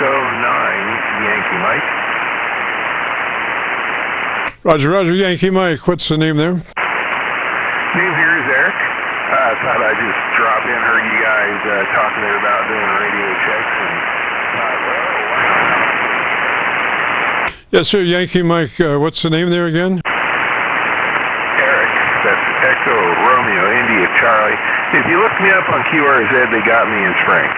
Yankee Mike. Roger, Yankee Mike. What's the name there? Name here is Eric. I thought I'd just drop in, heard you guys talking there about doing radio checks, and thought, well, why not? Yes, sir, Yankee Mike. What's the name there again? Eric. That's Echo Romeo India Charlie. If you look me up on QRZ, they got me in Spring.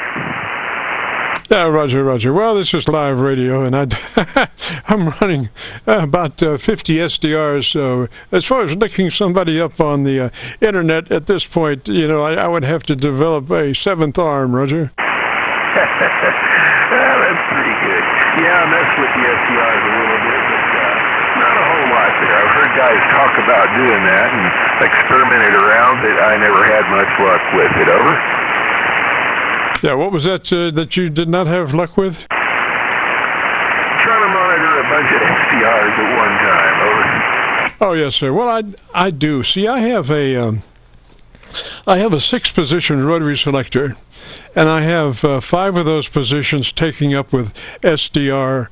Yeah, Roger. Well, this is live radio, and I'm running about 50 SDRs. So as far as looking somebody up on the internet at this point, I would have to develop a seventh arm, Roger. Well, that's pretty good. Yeah, I messed with the SDRs a little bit, but not a whole lot there. I've heard guys talk about doing that and experimented around, but I never had much luck with it. Over. Yeah, what was that that you did not have luck with? Trying to monitor a bunch of SDRs at one time. Over. Oh, yes, sir. Well, I do. See, I have a 6-position rotary selector, and I have 5 of those positions taking up with SDR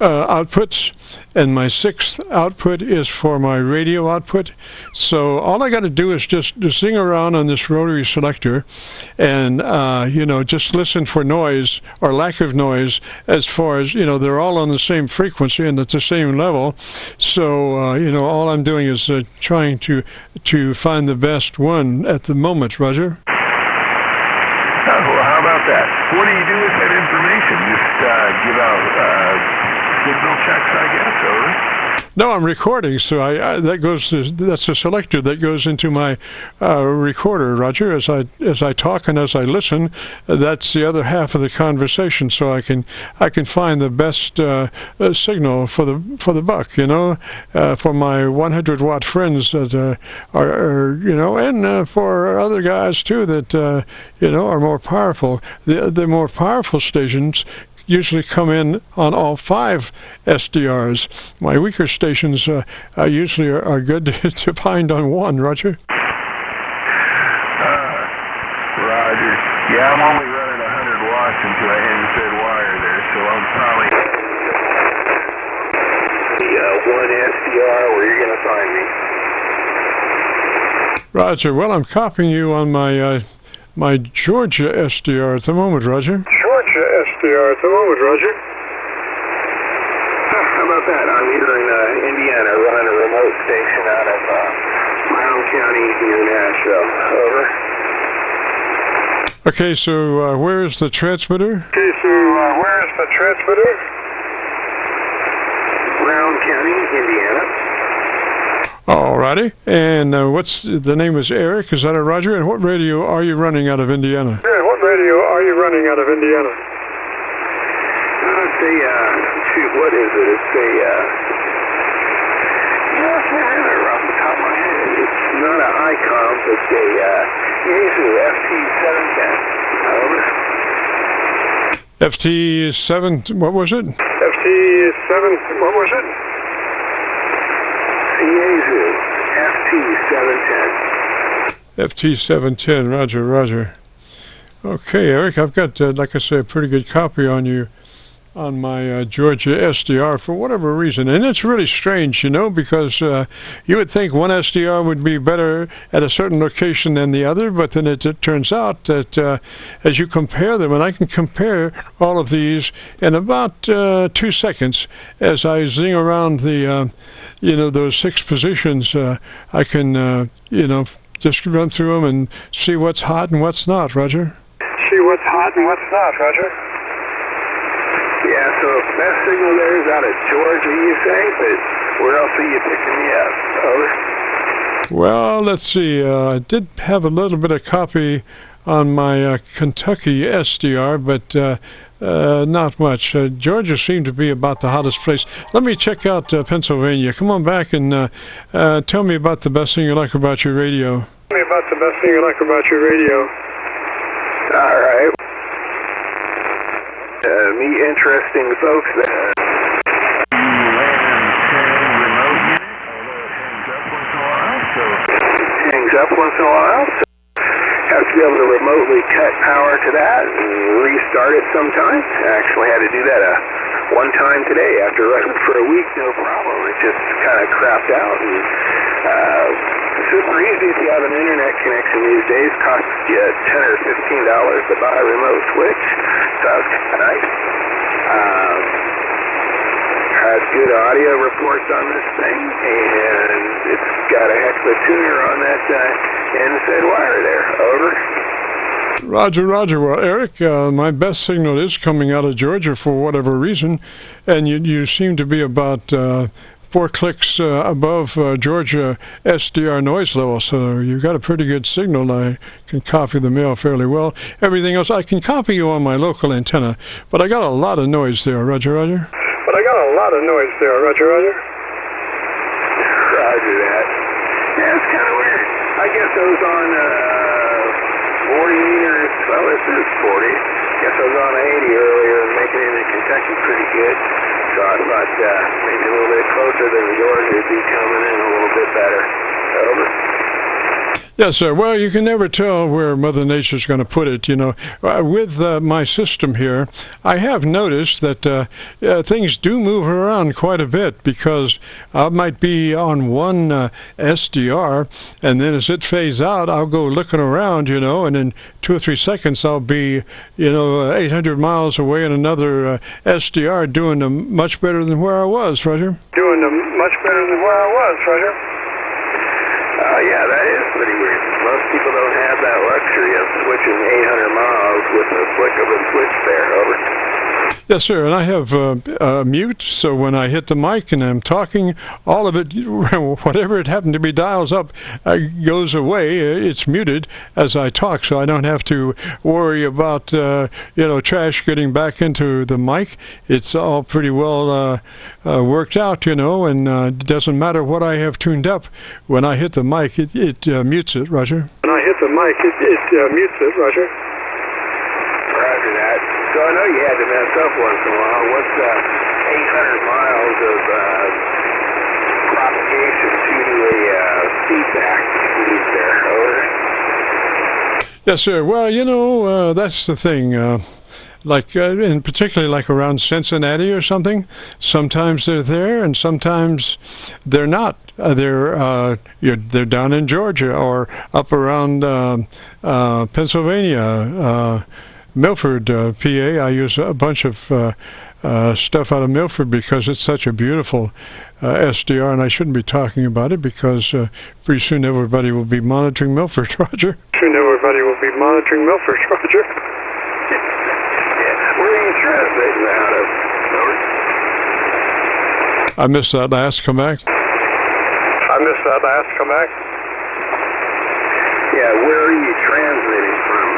outputs, and my 6th output is for my radio output. So all I got to do is just sing around on this rotary selector and just listen for noise or lack of noise, as far as they're all on the same frequency and at the same level. So all I'm doing is trying to find the best one at the moment. Roger. Well, how about that? What do you do with that information? Just give out signal checks, I guess, over? No, I'm recording, so that's a selector that goes into my recorder, Roger. As I talk and as I listen, that's the other half of the conversation. So I can find the best signal for the buck, for my 100-watt friends that are and for other guys too that are more powerful. The more powerful stations usually come in on all 5 SDRs. My weaker stations usually are good to find on one, Roger. Roger. Yeah, I'm only running 100 watts into a hand-fed wire there, so I'm probably the 1 SDR where you're going to find me. Roger. Well, I'm copying you on my Georgia SDR at the moment, Roger. SDR at the moment, Roger. How about that? I'm here in Indiana, running a remote station out of Brown County near Nashville. Over. Okay, so where is the transmitter? Brown County, Indiana. Alrighty. And what's the name is Eric? Is that a Roger? And what radio are you running out of Indiana? What is it? It's a, off the top of my head. It's not an ICOM, it's a Yaesu FT-710. FT-7, what was it? FT-7, what was it? Yaesu FT-710. FT-710, Roger. Okay, Eric, I've got, like I say, a pretty good copy on you on my Georgia SDR for whatever reason. And it's really strange, because you would think one SDR would be better at a certain location than the other, but then it turns out that as you compare them, and I can compare all of these in about 2 seconds as I zing around the, those 6 positions, I can, just run through them and see what's hot and what's not, Roger. Yeah, so best signal there is out of Georgia, you say, but where else are you picking me up? Over. Well, let's see. I did have a little bit of copy on my Kentucky SDR, but not much. Georgia seemed to be about the hottest place. Let me check out Pennsylvania. Come on back and tell me about the best thing you like about your radio. All right. Meet interesting folks there. Hangs up once in a while, so have to be able to remote remotely cut power to that and restart it sometime. I actually had to do that one time today after running for a week, no problem. It just kind of crapped out. And super easy if you have an internet connection these days. Costs you $10 or $15 to buy a remote switch. So it's kind of nice. Has good audio reports on this thing, and it's got a heck of a tuner on that NSAID wire there. Over. Roger, Roger. Well, Eric, my best signal is coming out of Georgia for whatever reason, and you seem to be about 4 clicks above Georgia SDR noise level, so you've got a pretty good signal. I can copy the mail fairly well. Everything else, I can copy you on my local antenna, but I got a lot of noise there. Roger, Roger. But I got a lot of noise there. Roger, Roger. Roger that. Yeah, it's kind of weird. I guess I was on 40 meters. Well, this is 40. Guess I was on 80 earlier and making it into Kentucky pretty good. So I thought maybe a little bit closer than Georgia would be coming in a little bit better. Over. Yes, sir. Well, you can never tell where Mother Nature's going to put it. You know, with my system here, I have noticed that things do move around quite a bit, because I might be on one SDR, and then as it fades out, I'll go looking around, you know, and in 2 or 3 seconds I'll be, 800 miles away in another SDR doing much better than where I was, Roger. Doing much better than where I was, Roger. Yeah, that is pretty weird. Most people don't have that luxury of switching 800 miles with a flick of a switch there. Over. Yes, sir, and I have mute, so when I hit the mic and I'm talking, all of it, whatever it happened to be dials up, goes away. It's muted as I talk, so I don't have to worry about, trash getting back into the mic. It's all pretty well worked out, and it doesn't matter what I have tuned up. When I hit the mic, it mutes it, Roger. When I hit the mic, it mutes it, Roger. Roger that. So I know you had to mess up once in a while. What's 800 miles of propagation due to a feedback loop there? Over. Yes, sir. Well, that's the thing. And particularly like around Cincinnati or something, sometimes they're there and sometimes they're not. They're down in Georgia or up around Pennsylvania. Milford, PA. I use a bunch of stuff out of Milford because it's such a beautiful SDR, and I shouldn't be talking about it because pretty soon everybody will be monitoring Milford, Roger. Soon everybody will be monitoring Milford, Roger. Yeah, where are you translating out of? I missed that last. Come back. Yeah, where are you translating from?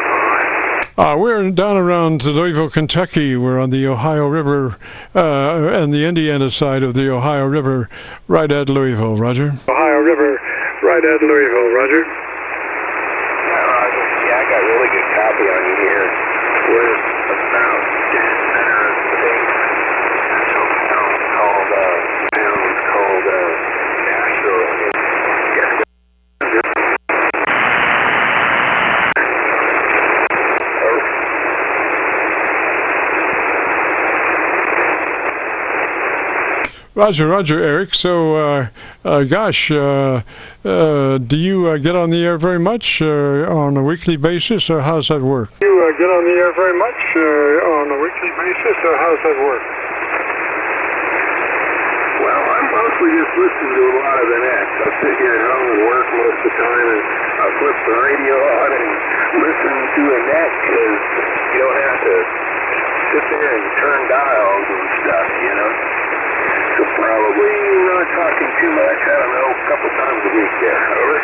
We're down around Louisville, Kentucky. We're on the Ohio River and the Indiana side of the Ohio River, right at Louisville, Roger. Ohio River, right at Louisville, Roger. Yeah, Roger. Yeah, I got a really good copy on you here. We're about center of state. That's a town called Nashville. Roger, Eric. So, do you get on the air very much on a weekly basis, or how does that work? Do you get on the air very much on a weekly basis, or how does that work? Well, I'm mostly just listening to a lot of the net. I sit here at home and work most of the time, and I flip the radio on and listen to a net because you don't have to sit there and turn dials and stuff, So probably not talking too much, I don't know, a couple times a week there. Over.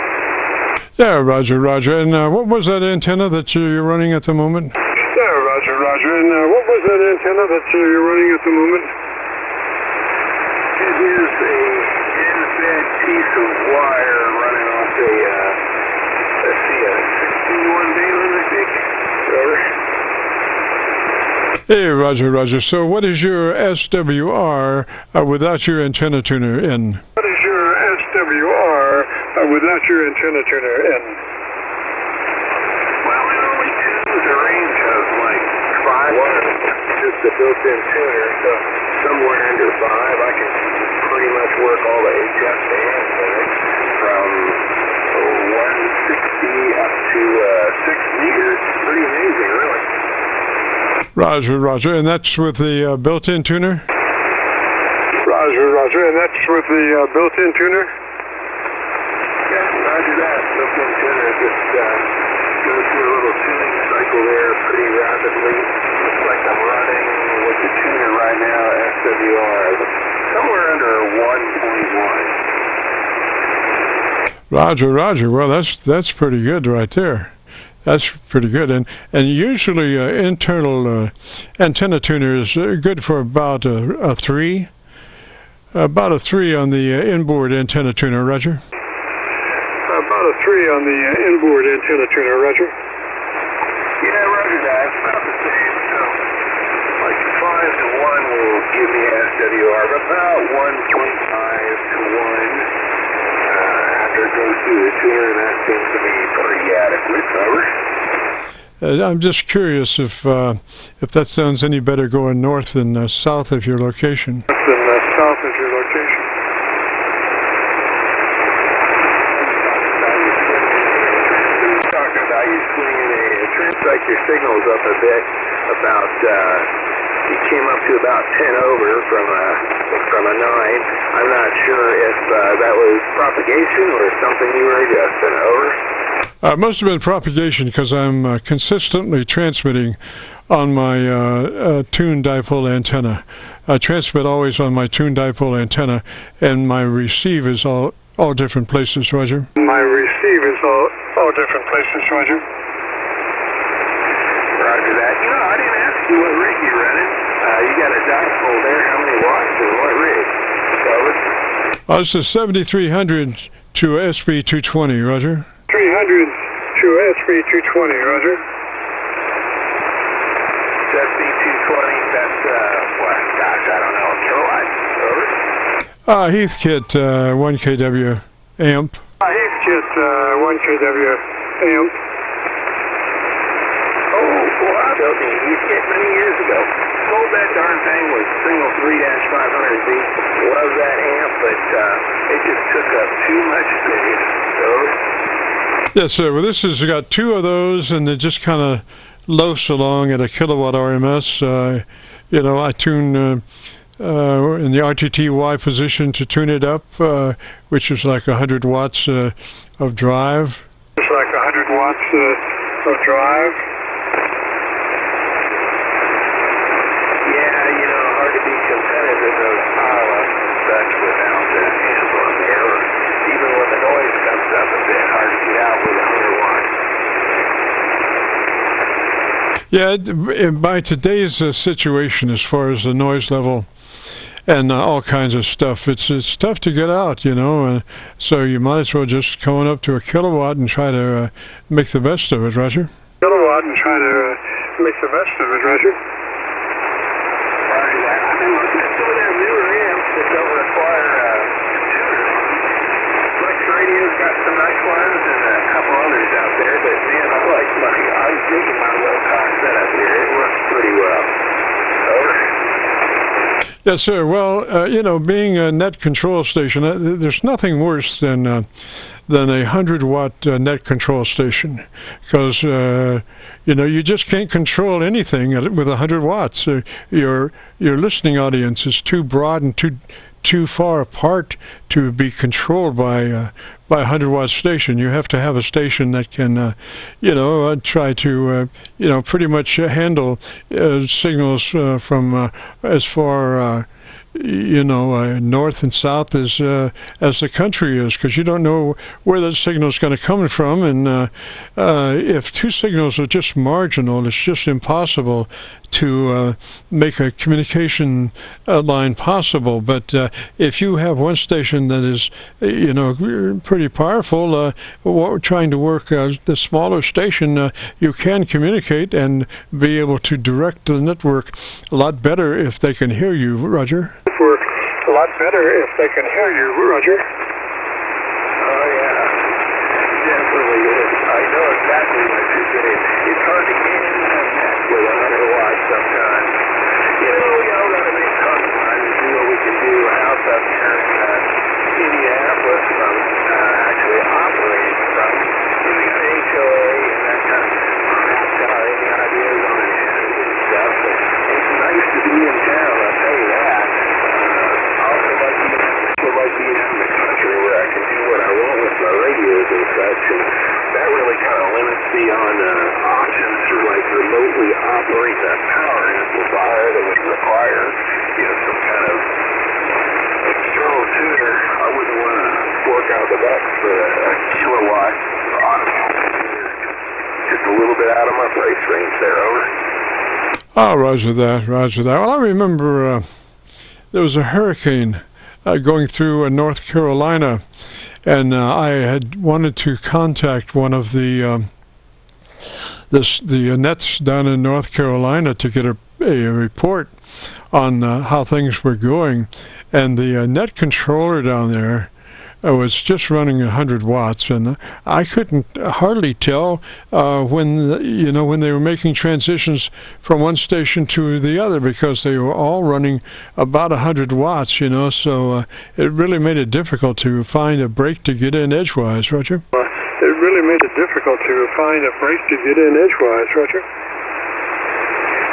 Yeah, Roger. And what was that antenna that you're running at the moment? Yeah, Roger. And what was that antenna that you're running at the moment? It is a NSAID piece of wire running off a 61 Balin, I think. Over. Hey, Roger. So what is your SWR without your antenna tuner in? What is your SWR without your antenna tuner in? Well, it only tunes built-in tuner, so somewhere under 5, I can pretty much work all the HF bands in it, from 160 up to 6 meters. Pretty amazing, really. Roger, Roger. And that's with the built-in tuner? Roger, Roger. And that's with the built-in tuner? Yeah, roger that. Built-in tuner just goes through a little tuning cycle there pretty rapidly. Looks like I'm running with the tuner right now, SWR, somewhere under 1.1. Roger, Roger. Well, that's pretty good right there. That's pretty good. And usually internal antenna tuner is good for about a 3. About a 3 on the inboard antenna tuner, Roger. About a 3 on the inboard antenna tuner, Roger. Yeah, roger that. It's about the same. So, like 5 to 1 will give me SWR, but about 1.5 to 1 after it goes through the tuner, and that seems to be pretty adequate. Over. I'm just curious if that sounds any better going north than south of your location. South of your location. Talking about you swinging it turns like your signal's up a bit. About you came up to about 10 over from a 9. I'm not sure if that was propagation or something you were adjusting. Over. It must have been propagation because I'm consistently transmitting on my tuned dipole antenna. I transmit always on my tuned dipole antenna, and my receive is all different places, Roger. My receive is all different places, Roger. Roger that. You know, I didn't ask you what rig you're running. You got a dipole there. How many watts and what rig? Over. It's a 7300 to SV220, Roger. 300 to SV220, Roger. SV220, that's, what, gosh, I don't know, kilowatt. Over. Heathkit 1 kW amp. Heathkit 1 kW amp. Oh, well, I built a Heathkit many years ago. Sold that darn thing with single 3-500Z. Love that amp, but it just took up too much space. Over. Yes, sir. Well, this has got 2 of those, and it just kind of loafs along at a kilowatt RMS. You know, I tune in the RTTY position to tune it up, which is like 100 watts of drive. It's like 100 watts of drive. Yeah, you know, hard to be competitive in those pile-ups and such without the amp on there. Even when the noise comes up a bit, hard to get out with 100 watts. Yeah, by today's situation, as far as the noise level and all kinds of stuff, it's tough to get out, you know. So you might as well just come on up to a kilowatt and try to make the best of it, Roger. Kilowatt and try to make the best of it, Roger. Roger that. I've been looking at some of their newer amps that don't require tuner. Flex Radio's got some nice ones and a couple others out there, but man, I was digging my low-cost setup here. It works pretty well. Over. Yes, sir. Well, you know, being a net control station, there's nothing worse than a 100-watt net control station, because you know, you just can't control anything with 100 watts. Your listening audience is too broad and too far apart to be controlled by a 100-watt station. You have to have a station that can, you know, try to, you know, pretty much handle signals from as far, you know, north and south as the country is, because you don't know where that signal is going to come from, and if 2 signals are just marginal, it's just impossible to make a communication line possible. But if you have one station that is, you know, pretty powerful, trying to work the smaller station, you can communicate and be able to direct the network a lot better if they can hear you, Roger. Work a lot better if they can hear you, Roger. Oh, yeah. Definitely is. I know exactly what you're saying. It's hard to get in that net with 100 watts sometimes. You know, Oh, roger that, roger that. Well, I remember there was a hurricane going through North Carolina, and I had wanted to contact one of the nets down in North Carolina to get a report on how things were going, and the net controller down there was just running 100 watts, and I couldn't hardly tell when they were making transitions from one station to the other, because they were all running about 100 watts, so it really made it difficult to find a break to get in edgewise, Roger. It really made it difficult to find a break to get in edgewise, Roger.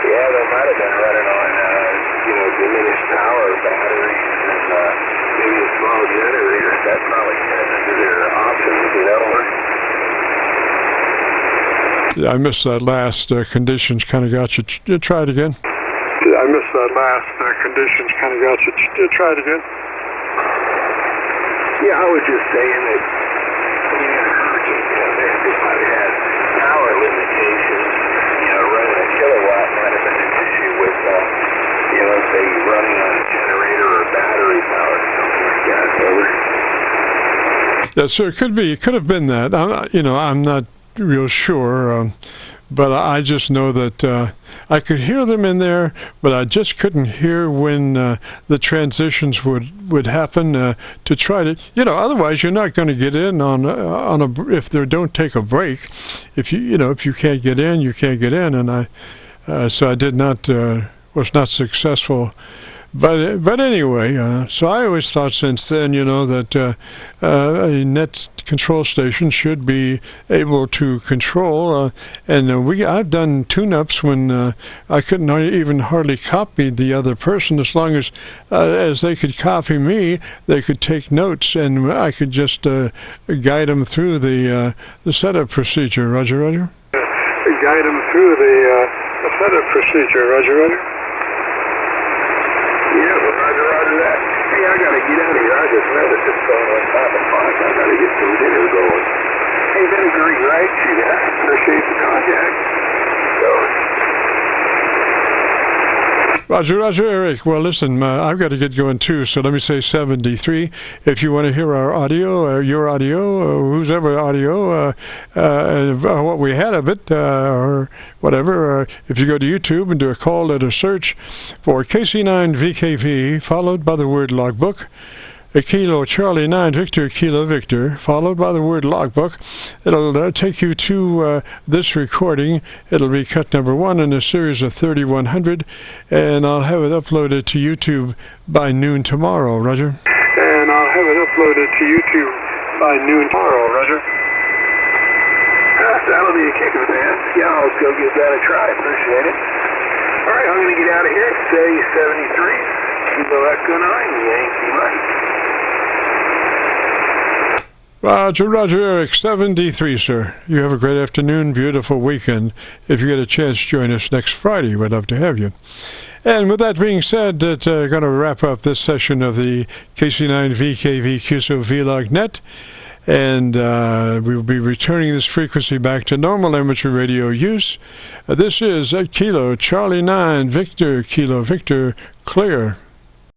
Yeah, they might have been running on, diminished power batteries and maybe a small generator. That probably had into their options, I missed that last conditions kind of got you. Try it again. I missed that last conditions kind of got you. Try it again. Yeah, I was just saying that they might have had power limitations. Running a kilowatt might have been an issue with, say, running on a generator or battery power or something like that. Yeah, so it could have been that. I'm not real sure, but I just know that I could hear them in there, but I just couldn't hear when the transitions would happen to try to, otherwise you're not going to get in on if they don't take a break. If you can't get in, you can't get in, and so I did not was not successful. But anyway, so I always thought since then, that a net control station should be able to control, and I've done tune-ups when I couldn't even hardly copy the other person. As long as they could copy me, they could take notes, and I could just guide them through the setup procedure. Roger, Roger. Guide them through the setup procedure. Roger, Roger. Yeah, well, roger that. Hey, I gotta get out of here. I just noticed it's going on 5 o'clock. I gotta get some dinner going. Hey, been a great ride to you. I appreciate the contact. Roger, Eric. Well, listen, I've got to get going too, so let me say 73. If you want to hear our audio, or your audio, or whose ever audio, what we had of it, or whatever, if you go to YouTube and do a call letter search for KC9VKV, followed by the word logbook, a Kilo Charlie 9 Victor Kilo Victor, followed by the word logbook. It'll take you to this recording. It'll be cut number 1 in a series of 3100, and I'll have it uploaded to YouTube by noon tomorrow, Roger. And I'll have it uploaded to YouTube by noon tomorrow, Roger. That'll be a kicker, man. Yeah, I'll go give that a try. Appreciate it. All right, I'm going to get out of here. Say 73, Kilo Echo-9, Yankee Mike. Roger, Eric, 73, sir. You have a great afternoon, beautiful weekend. If you get a chance, join us next Friday. We'd love to have you. And with that being said, going to wrap up this session of the KC9VKV Qso-Vlog net. And we will be returning this frequency back to normal amateur radio use. This is Kilo Charlie 9 Victor Kilo Victor clear.